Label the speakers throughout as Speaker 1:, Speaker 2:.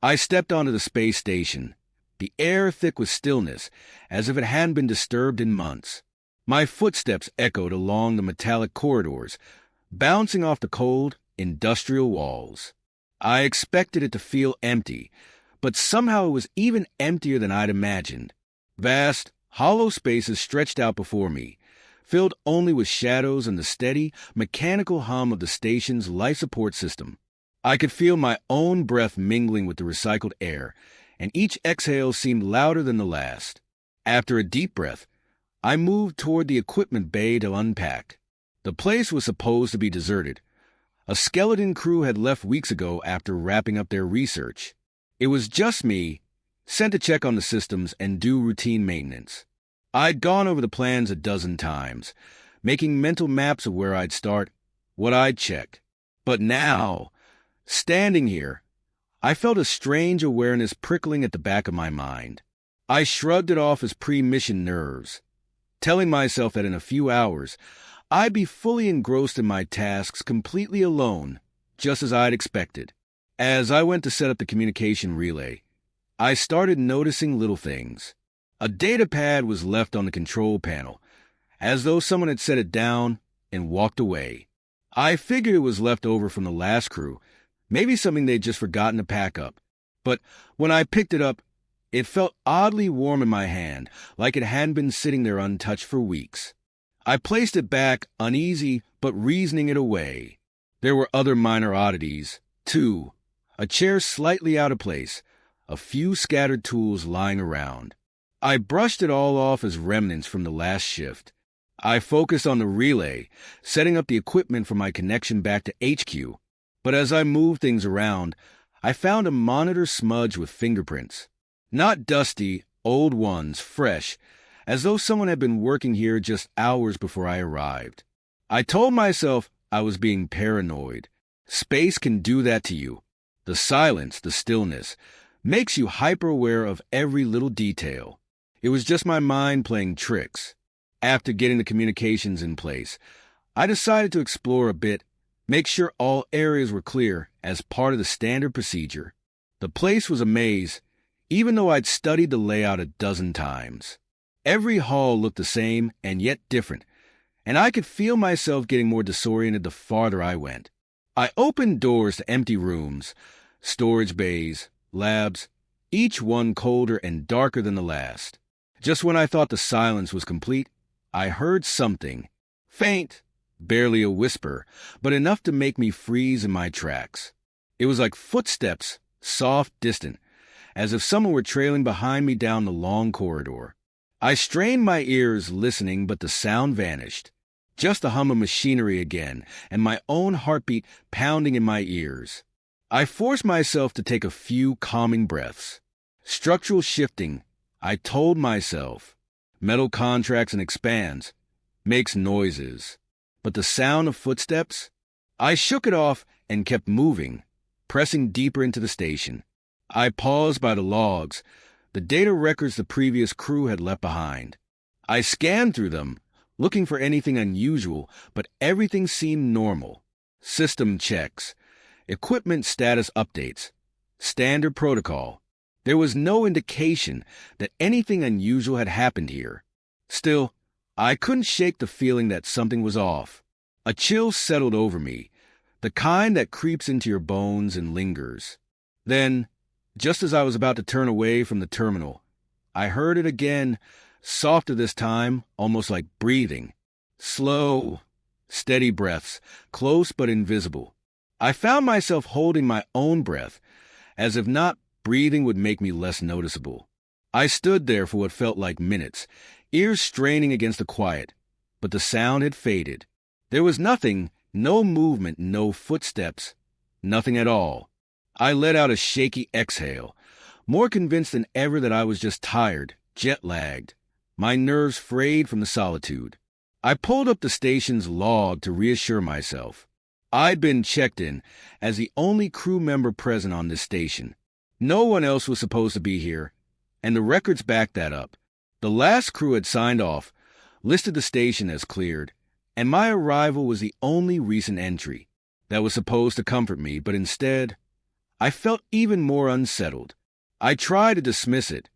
Speaker 1: I stepped onto the space station, the air thick with stillness, as if it hadn't been disturbed in months. My footsteps echoed along the metallic corridors, bouncing off the cold, industrial walls. I expected it to feel empty, but somehow it was even emptier than I'd imagined. Vast, hollow spaces stretched out before me, filled only with shadows and the steady, mechanical hum of the station's life support system. I could feel my own breath mingling with the recycled air, and each exhale seemed louder than the last. After a deep breath, I moved toward the equipment bay to unpack. The place was supposed to be deserted. A skeleton crew had left weeks ago after wrapping up their research. It was just me, sent to check on the systems and do routine maintenance. I'd gone over the plans a dozen times, making mental maps of where I'd start, what I'd check. But now, standing here, I felt a strange awareness prickling at the back of my mind. I shrugged it off as pre-mission nerves, telling myself that in a few hours, I'd be fully engrossed in my tasks completely alone, just as I'd expected. As I went to set up the communication relay, I started noticing little things. A data pad was left on the control panel, as though someone had set it down and walked away. I figured it was left over from the last crew, maybe something they'd just forgotten to pack up. But when I picked it up, it felt oddly warm in my hand, like it hadn't been sitting there untouched for weeks. I placed it back, uneasy, but reasoning it away. There were other minor oddities, too. A chair slightly out of place, a few scattered tools lying around. I brushed it all off as remnants from the last shift. I focused on the relay, setting up the equipment for my connection back to HQ. But as I moved things around, I found a monitor smudged with fingerprints. Not dusty, old ones, fresh, as though someone had been working here just hours before I arrived. I told myself I was being paranoid. Space can do that to you. The silence, the stillness, makes you hyper-aware of every little detail. It was just my mind playing tricks. After getting the communications in place, I decided to explore a bit, make sure all areas were clear as part of the standard procedure. The place was a maze, even though I'd studied the layout a dozen times. Every hall looked the same and yet different, and I could feel myself getting more disoriented the farther I went. I opened doors to empty rooms, storage bays, labs, each one colder and darker than the last. Just when I thought the silence was complete, I heard something. Faint, barely a whisper, but enough to make me freeze in my tracks. It was like footsteps, soft, distant, as if someone were trailing behind me down the long corridor. I strained my ears listening, but the sound vanished. Just the hum of machinery again, and my own heartbeat pounding in my ears. I forced myself to take a few calming breaths. Structural shifting, I told myself. Metal contracts and expands, makes noises. But the sound of footsteps? I shook it off and kept moving, pressing deeper into the station. I paused by the logs, the data records the previous crew had left behind. I scanned through them, looking for anything unusual, but everything seemed normal. System checks, equipment status updates, standard protocol. There was no indication that anything unusual had happened here. Still, I couldn't shake the feeling that something was off. A chill settled over me, the kind that creeps into your bones and lingers. Then, just as I was about to turn away from the terminal, I heard it again, softer this time, almost like breathing. Slow, steady breaths, close but invisible. I found myself holding my own breath, as if not breathing would make me less noticeable. I stood there for what felt like minutes, ears straining against the quiet, but the sound had faded. There was nothing, no movement, no footsteps, nothing at all. I let out a shaky exhale, more convinced than ever that I was just tired, jet-lagged, my nerves frayed from the solitude. I pulled up the station's log to reassure myself. I'd been checked in as the only crew member present on this station. No one else was supposed to be here, and the records backed that up. The last crew had signed off, listed the station as cleared, and my arrival was the only recent entry. That was supposed to comfort me, but instead, I felt even more unsettled. I tried to dismiss it,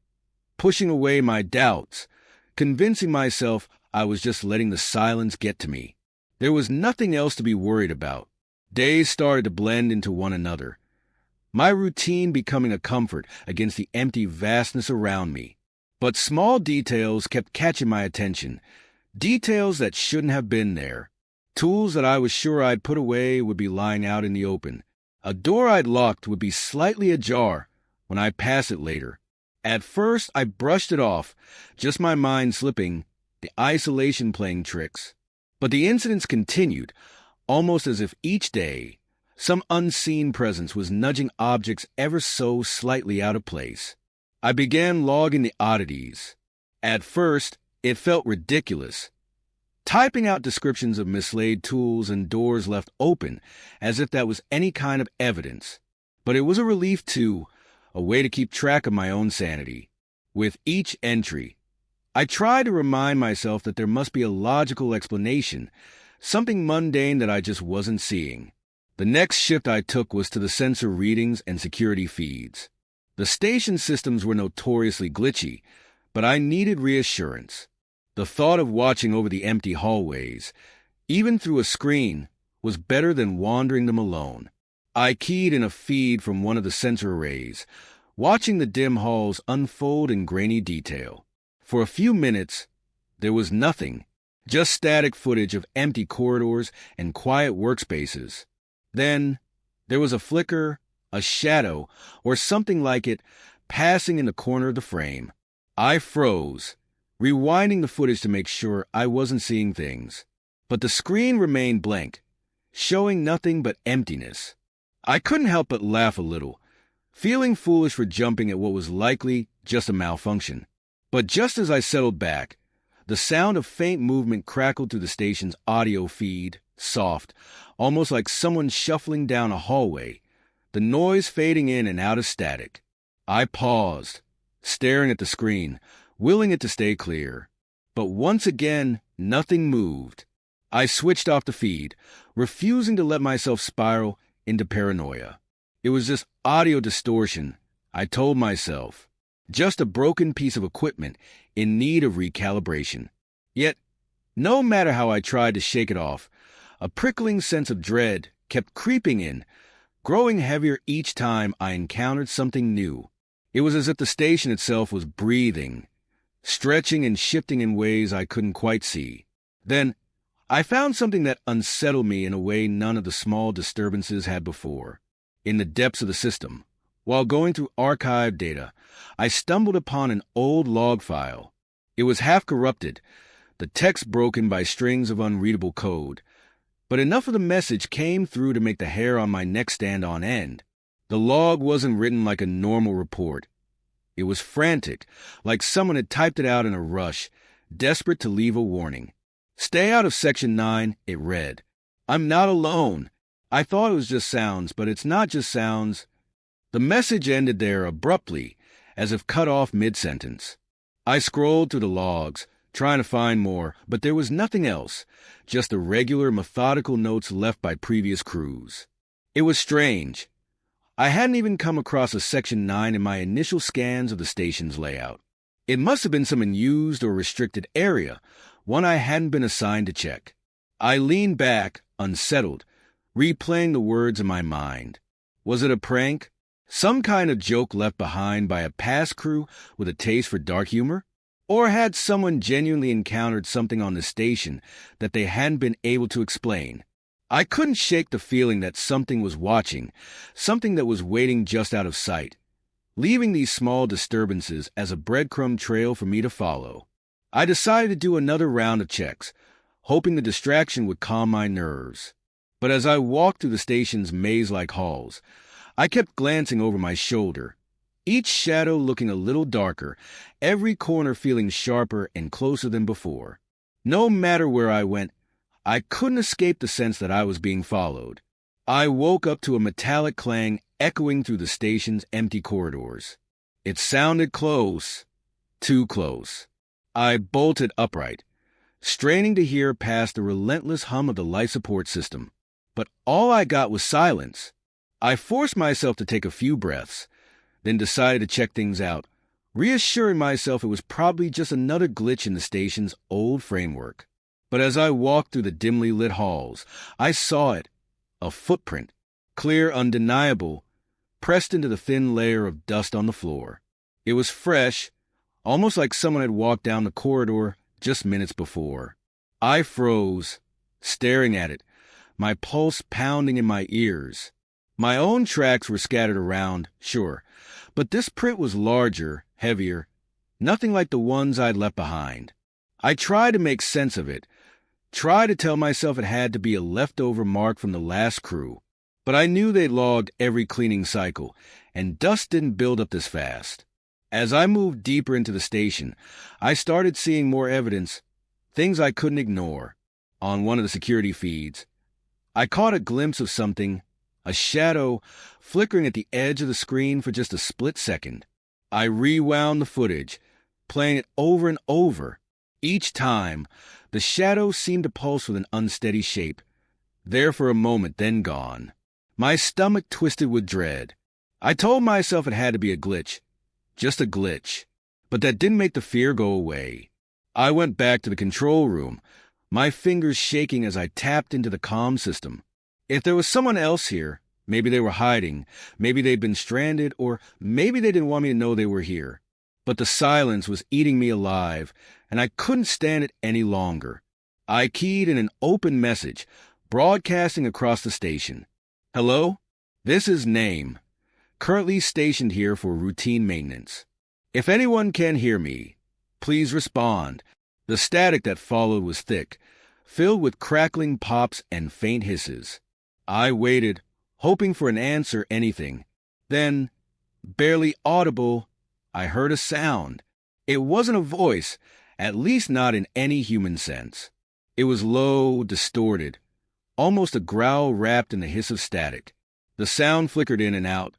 Speaker 1: pushing away my doubts, convincing myself I was just letting the silence get to me. There was nothing else to be worried about. Days started to blend into one another, my routine becoming a comfort against the empty vastness around me. But small details kept catching my attention, details that shouldn't have been there. Tools that I was sure I'd put away would be lying out in the open. A door I'd locked would be slightly ajar when I pass it later. At first, I brushed it off, just my mind slipping, the isolation playing tricks. But the incidents continued, almost as if each day, some unseen presence was nudging objects ever so slightly out of place. I began logging the oddities. At first, it felt ridiculous, typing out descriptions of mislaid tools and doors left open, as if that was any kind of evidence. But it was a relief too, a way to keep track of my own sanity. With each entry, I tried to remind myself that there must be a logical explanation, something mundane that I just wasn't seeing. The next shift I took was to the sensor readings and security feeds. The station systems were notoriously glitchy, but I needed reassurance. The thought of watching over the empty hallways, even through a screen, was better than wandering them alone. I keyed in a feed from one of the sensor arrays, watching the dim halls unfold in grainy detail. For a few minutes, there was nothing, just static footage of empty corridors and quiet workspaces. Then, there was a flicker, a shadow, or something like it, passing in the corner of the frame. I froze, rewinding the footage to make sure I wasn't seeing things. But the screen remained blank, showing nothing but emptiness. I couldn't help but laugh a little, feeling foolish for jumping at what was likely just a malfunction. But just as I settled back, the sound of faint movement crackled through the station's audio feed, soft, almost like someone shuffling down a hallway, the noise fading in and out of static. I paused, staring at the screen, willing it to stay clear. But once again, nothing moved. I switched off the feed, refusing to let myself spiral into paranoia. It was just audio distortion, I told myself. Just a broken piece of equipment in need of recalibration. Yet, no matter how I tried to shake it off, a prickling sense of dread kept creeping in, growing heavier each time I encountered something new. It was as if the station itself was breathing, stretching and shifting in ways I couldn't quite see. Then, I found something that unsettled me in a way none of the small disturbances had before. In the depths of the system, while going through archived data, I stumbled upon an old log file. It was half corrupted, the text broken by strings of unreadable code, but enough of the message came through to make the hair on my neck stand on end. The log wasn't written like a normal report. It was frantic, like someone had typed it out in a rush, desperate to leave a warning. "Stay out of Section 9, it read. "I'm not alone. I thought it was just sounds, but it's not just sounds." The message ended there abruptly, as if cut off mid-sentence. I scrolled through the logs, trying to find more, but there was nothing else, just the regular methodical notes left by previous crews. It was strange. I hadn't even come across a Section 9 in my initial scans of the station's layout. It must have been some unused or restricted area, one I hadn't been assigned to check. I leaned back, unsettled, replaying the words in my mind. Was it a prank? Some kind of joke left behind by a past crew with a taste for dark humor? Or had someone genuinely encountered something on the station that they hadn't been able to explain? I couldn't shake the feeling that something was watching, something that was waiting just out of sight, leaving these small disturbances as a breadcrumb trail for me to follow. I decided to do another round of checks, hoping the distraction would calm my nerves. But as I walked through the station's maze-like halls, I kept glancing over my shoulder, each shadow looking a little darker, every corner feeling sharper and closer than before. No matter where I went, I couldn't escape the sense that I was being followed. I woke up to a metallic clang echoing through the station's empty corridors. It sounded close, too close. I bolted upright, straining to hear past the relentless hum of the life support system. But all I got was silence. I forced myself to take a few breaths, then decided to check things out, reassuring myself it was probably just another glitch in the station's old framework. But as I walked through the dimly lit halls, I saw it, a footprint, clear, undeniable, pressed into the thin layer of dust on the floor. It was fresh, almost like someone had walked down the corridor just minutes before. I froze, staring at it, my pulse pounding in my ears. My own tracks were scattered around, sure, but this print was larger, heavier, nothing like the ones I'd left behind. I tried to make sense of it, tried to tell myself it had to be a leftover mark from the last crew, but I knew they'd logged every cleaning cycle, and dust didn't build up this fast. As I moved deeper into the station, I started seeing more evidence, things I couldn't ignore. On one of the security feeds, I caught a glimpse of something, a shadow, flickering at the edge of the screen for just a split second. I rewound the footage, playing it over and over. Each time, the shadow seemed to pulse with an unsteady shape, there for a moment, then gone. My stomach twisted with dread. I told myself it had to be a glitch, just a glitch, but that didn't make the fear go away. I went back to the control room, my fingers shaking as I tapped into the comm system. If there was someone else here, maybe they were hiding, maybe they'd been stranded, or maybe they didn't want me to know they were here. But the silence was eating me alive, and I couldn't stand it any longer. I keyed in an open message, broadcasting across the station. Hello? This is Name, currently stationed here for routine maintenance. If anyone can hear me, please respond. The static that followed was thick, filled with crackling pops and faint hisses. I waited, hoping for an answer, anything. Then, barely audible, I heard a sound. It wasn't a voice, at least not in any human sense. It was low, distorted, almost a growl wrapped in the hiss of static. The sound flickered in and out,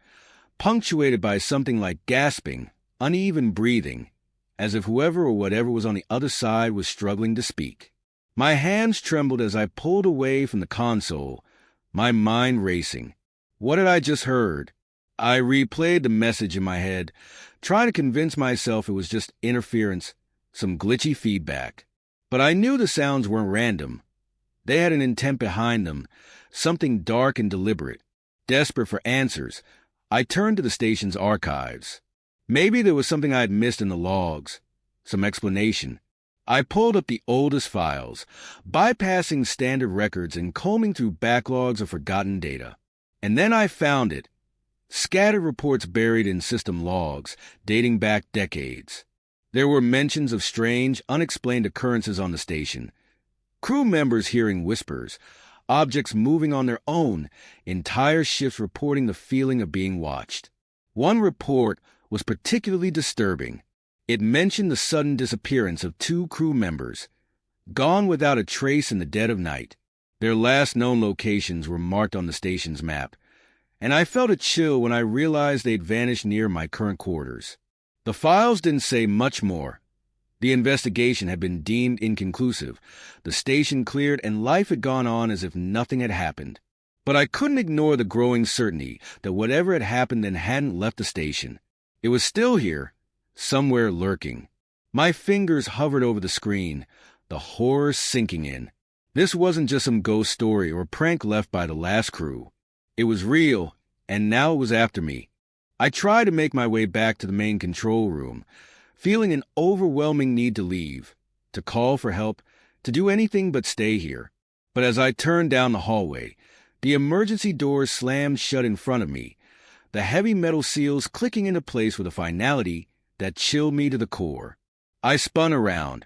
Speaker 1: punctuated by something like gasping, uneven breathing, as if whoever or whatever was on the other side was struggling to speak. My hands trembled as I pulled away from the console, my mind racing. What had I just heard? I replayed the message in my head, trying to convince myself it was just interference, some glitchy feedback. But I knew the sounds weren't random. They had an intent behind them, something dark and deliberate. Desperate for answers, I turned to the station's archives. Maybe there was something I had missed in the logs, some explanation. I pulled up the oldest files, bypassing standard records and combing through backlogs of forgotten data. And then I found it. Scattered reports buried in system logs, dating back decades. There were mentions of strange, unexplained occurrences on the station. Crew members hearing whispers, objects moving on their own, entire shifts reporting the feeling of being watched. One report was particularly disturbing. It mentioned the sudden disappearance of 2 crew members, gone without a trace in the dead of night. Their last known locations were marked on the station's map, and I felt a chill when I realized they'd vanished near my current quarters. The files didn't say much more. The investigation had been deemed inconclusive, the station cleared, and life had gone on as if nothing had happened. But I couldn't ignore the growing certainty that whatever had happened then hadn't left the station. It was still here, somewhere lurking. My fingers hovered over the screen, the horror sinking in. This wasn't just some ghost story or prank left by the last crew. It was real, and now it was after me. I tried to make my way back to the main control room, feeling an overwhelming need to leave, to call for help, to do anything but stay here. But as I turned down the hallway, the emergency doors slammed shut in front of me, the heavy metal seals clicking into place with a finality that chilled me to the core. I spun around,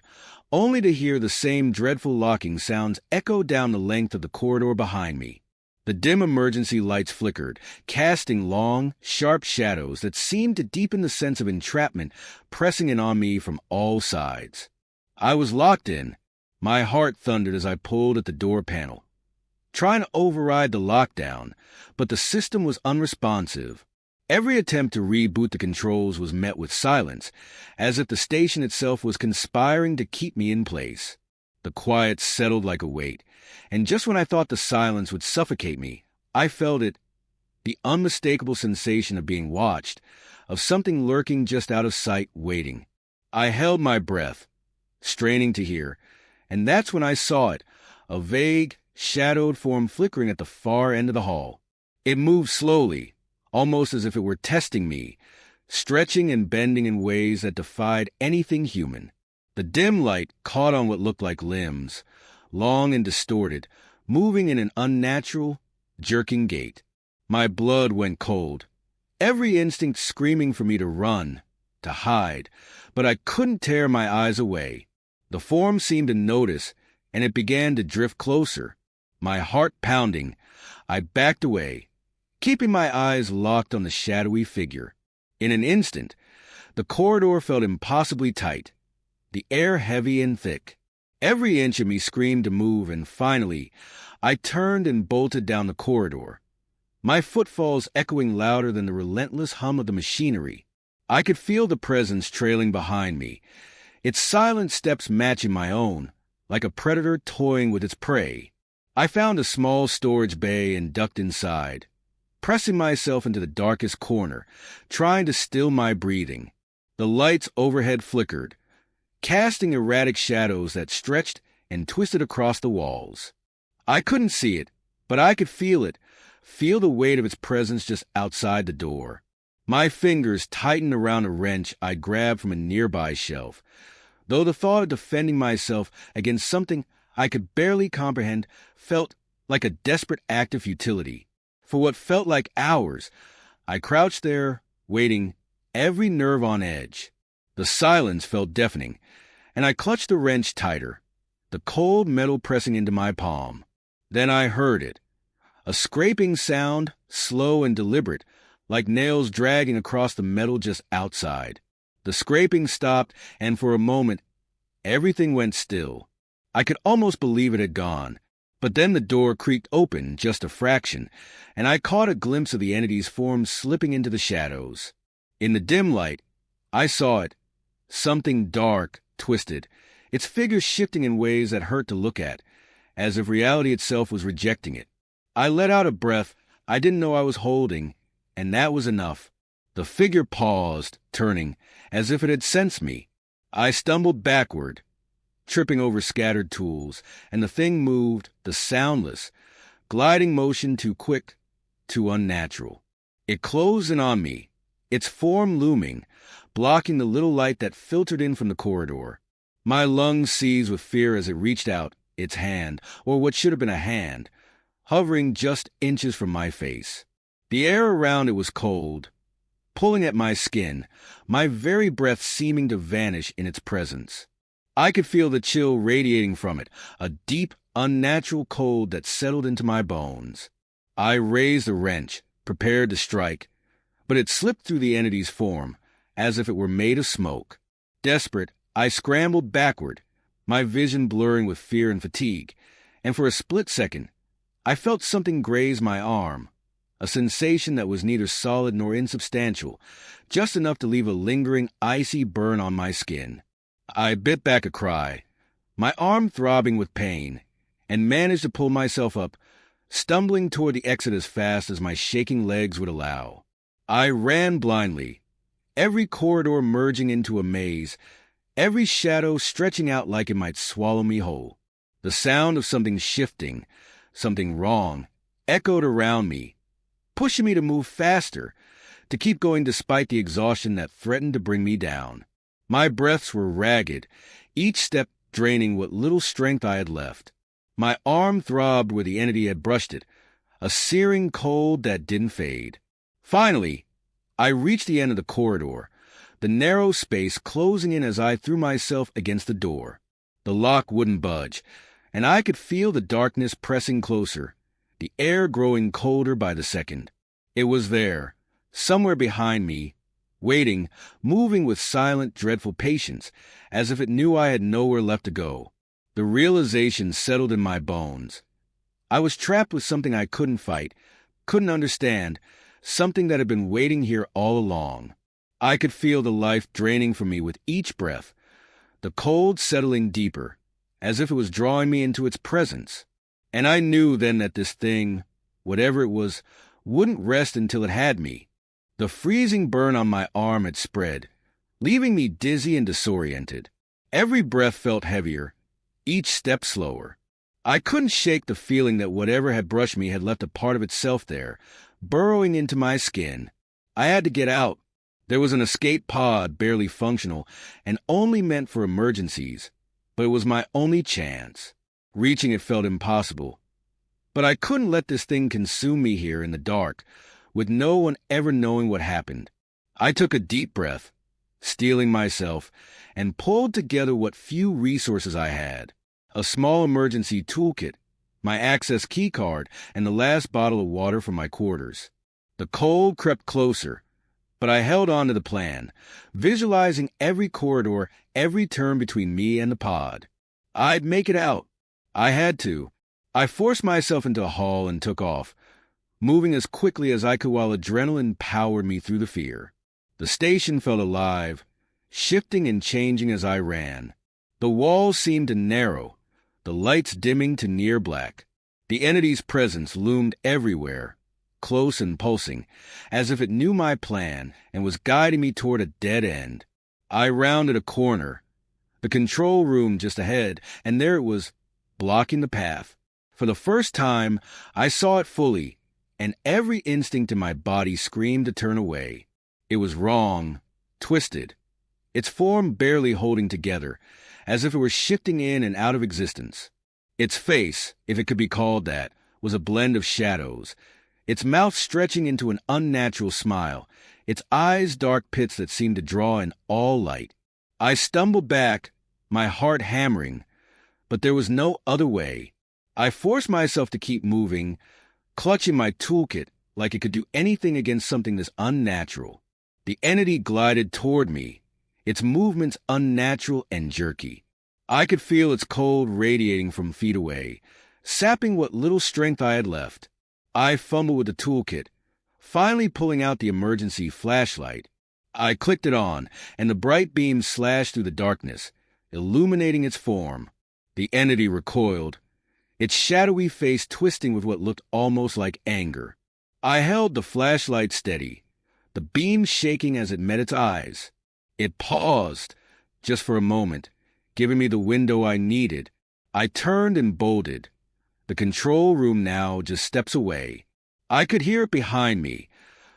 Speaker 1: only to hear the same dreadful locking sounds echo down the length of the corridor behind me. The dim emergency lights flickered, casting long, sharp shadows that seemed to deepen the sense of entrapment pressing in on me from all sides. I was locked in. My heart thundered as I pulled at the door panel, trying to override the lockdown, but the system was unresponsive. Every attempt to reboot the controls was met with silence, as if the station itself was conspiring to keep me in place. The quiet settled like a weight, and just when I thought the silence would suffocate me, I felt it the unmistakable sensation of being watched, of something lurking just out of sight, waiting. I held my breath, straining to hear, and that's when I saw it, a vague, shadowed form flickering at the far end of the hall. It moved slowly, almost as if it were testing me, stretching and bending in ways that defied anything human. The dim light caught on what looked like limbs, long and distorted, moving in an unnatural, jerking gait. My blood went cold, every instinct screaming for me to run, to hide, but I couldn't tear my eyes away. The form seemed to notice, and it began to drift closer. My heart pounding, I backed away, keeping my eyes locked on the shadowy figure. In an instant, the corridor felt impossibly tight, the air heavy and thick. Every inch of me screamed to move, and finally, I turned and bolted down the corridor, my footfalls echoing louder than the relentless hum of the machinery. I could feel the presence trailing behind me, its silent steps matching my own, like a predator toying with its prey. I found a small storage bay and ducked inside, pressing myself into the darkest corner, trying to still my breathing. The lights overhead flickered, casting erratic shadows that stretched and twisted across the walls. I couldn't see it, but I could feel it, feel the weight of its presence just outside the door. My fingers tightened around a wrench I'd grabbed from a nearby shelf, though the thought of defending myself against something I could barely comprehend felt like a desperate act of futility. For what felt like hours, I crouched there, waiting, every nerve on edge. The silence felt deafening, and I clutched the wrench tighter, the cold metal pressing into my palm. Then I heard it, a scraping sound, slow and deliberate, like nails dragging across the metal just outside. The scraping stopped, and for a moment, everything went still. I could almost believe it had gone, but then the door creaked open just a fraction, and I caught a glimpse of the entity's form slipping into the shadows. In the dim light, I saw it, something dark, twisted, its figure shifting in ways that hurt to look at, as if reality itself was rejecting it. I let out a breath I didn't know I was holding, and that was enough. The figure paused, turning, as if it had sensed me. I stumbled backward, tripping over scattered tools, and the thing moved, the soundless, gliding motion too quick, too unnatural. It closed in on me, its form looming, blocking the little light that filtered in from the corridor. My lungs seized with fear as it reached out, its hand, or what should have been a hand, hovering just inches from my face. The air around it was cold, pulling at my skin, my very breath seeming to vanish in its presence. I could feel the chill radiating from it, a deep, unnatural cold that settled into my bones. I raised the wrench, prepared to strike, but it slipped through the entity's form, as if it were made of smoke. Desperate, I scrambled backward, my vision blurring with fear and fatigue, and for a split second, I felt something graze my arm, a sensation that was neither solid nor insubstantial, just enough to leave a lingering, icy burn on my skin. I bit back a cry, my arm throbbing with pain, and managed to pull myself up, stumbling toward the exit as fast as my shaking legs would allow. I ran blindly, every corridor merging into a maze, every shadow stretching out like it might swallow me whole. The sound of something shifting, something wrong, echoed around me, pushing me to move faster, to keep going despite the exhaustion that threatened to bring me down. My breaths were ragged, each step draining what little strength I had left. My arm throbbed where the entity had brushed it, a searing cold that didn't fade. Finally, I reached the end of the corridor, the narrow space closing in as I threw myself against the door. The lock wouldn't budge, and I could feel the darkness pressing closer, the air growing colder by the second. It was there, somewhere behind me, waiting, moving with silent, dreadful patience, as if it knew I had nowhere left to go. The realization settled in my bones. I was trapped with something I couldn't fight, couldn't understand, something that had been waiting here all along. I could feel the life draining from me with each breath, the cold settling deeper, as if it was drawing me into its presence. And I knew then that this thing, whatever it was wouldn't rest until it had me. The freezing burn on my arm had spread, leaving me dizzy and disoriented. Every breath felt heavier, each step slower. I couldn't shake the feeling that whatever had brushed me had left a part of itself there, burrowing into my skin. I had to get out. There was an escape pod, barely functional, and only meant for emergencies, but it was my only chance. Reaching it felt impossible. But I couldn't let this thing consume me here in the dark, with no one ever knowing what happened. I took a deep breath, steeling myself, and pulled together what few resources I had. A small emergency toolkit, my access keycard, and the last bottle of water from my quarters. The cold crept closer, but I held on to the plan, visualizing every corridor, every turn between me and the pod. I'd make it out. I had to. I forced myself into a hall and took off, moving as quickly as I could while adrenaline powered me through the fear. The station felt alive, shifting and changing as I ran. The walls seemed to narrow, the lights dimming to near black. The entity's presence loomed everywhere, close and pulsing, as if it knew my plan and was guiding me toward a dead end. I rounded a corner, the control room just ahead, and there it was, blocking the path. For the first time, I saw it fully, and every instinct in my body screamed to turn away. It was wrong, twisted, its form barely holding together, as if it were shifting in and out of existence. Its face, if it could be called that, was a blend of shadows, its mouth stretching into an unnatural smile, its eyes dark pits that seemed to draw in all light. I stumbled back, my heart hammering, but there was no other way. I forced myself to keep moving, clutching my toolkit like it could do anything against something this unnatural. The entity glided toward me, its movements unnatural and jerky. I could feel its cold radiating from feet away, sapping what little strength I had left. I fumbled with the toolkit, finally pulling out the emergency flashlight. I clicked it on, and the bright beam slashed through the darkness, illuminating its form. The entity recoiled, its shadowy face twisting with what looked almost like anger. I held the flashlight steady, the beam shaking as it met its eyes. It paused, just for a moment, giving me the window I needed. I turned and bolted. The control room now just steps away. I could hear it behind me,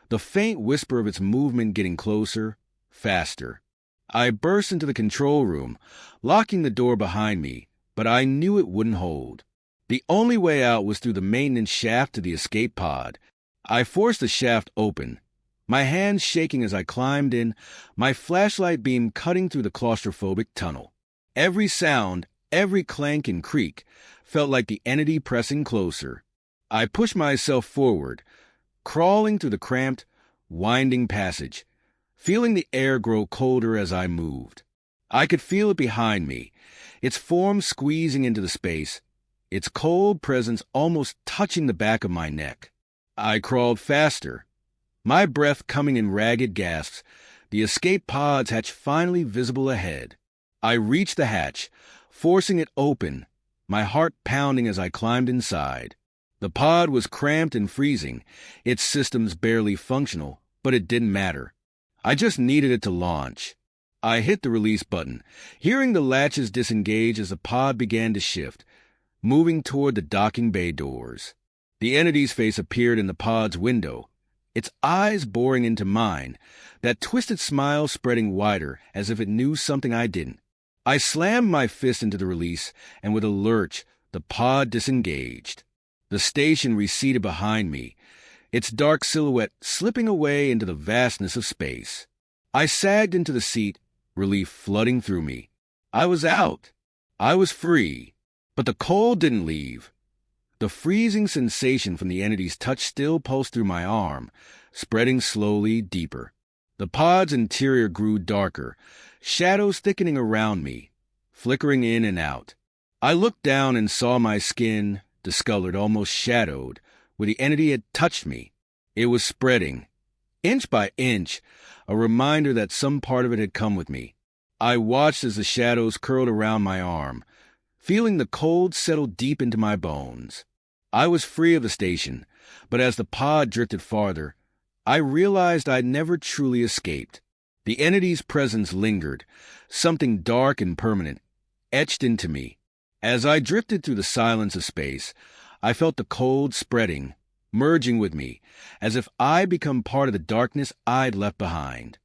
Speaker 1: the faint whisper of its movement getting closer, faster. I burst into the control room, locking the door behind me, but I knew it wouldn't hold. The only way out was through the maintenance shaft to the escape pod. I forced the shaft open, my hands shaking as I climbed in, my flashlight beam cutting through the claustrophobic tunnel. Every sound, every clank and creak, felt like the entity pressing closer. I pushed myself forward, crawling through the cramped, winding passage, feeling the air grow colder as I moved. I could feel it behind me, its form squeezing into the space, its cold presence almost touching the back of my neck. I crawled faster, my breath coming in ragged gasps, the escape pod's hatch finally visible ahead. I reached the hatch, forcing it open, my heart pounding as I climbed inside. The pod was cramped and freezing, its systems barely functional, but it didn't matter. I just needed it to launch. I hit the release button, hearing the latches disengage as the pod began to shift, moving toward the docking bay doors. The entity's face appeared in the pod's window, its eyes boring into mine, that twisted smile spreading wider as if it knew something I didn't. I slammed my fist into the release, and with a lurch, the pod disengaged. The station receded behind me, its dark silhouette slipping away into the vastness of space. I sagged into the seat, relief flooding through me. I was out. I was free. But the cold didn't leave. The freezing sensation from the entity's touch still pulsed through my arm, spreading slowly deeper. The pod's interior grew darker, shadows thickening around me, flickering in and out. I looked down and saw my skin, discolored, almost shadowed, where the entity had touched me. It was spreading, inch by inch, a reminder that some part of it had come with me. I watched as the shadows curled around my arm, feeling the cold settle deep into my bones. I was free of the station, but as the pod drifted farther, I realized I'd never truly escaped. The entity's presence lingered, something dark and permanent, etched into me. As I drifted through the silence of space, I felt the cold spreading, merging with me, as if I'd become part of the darkness I'd left behind.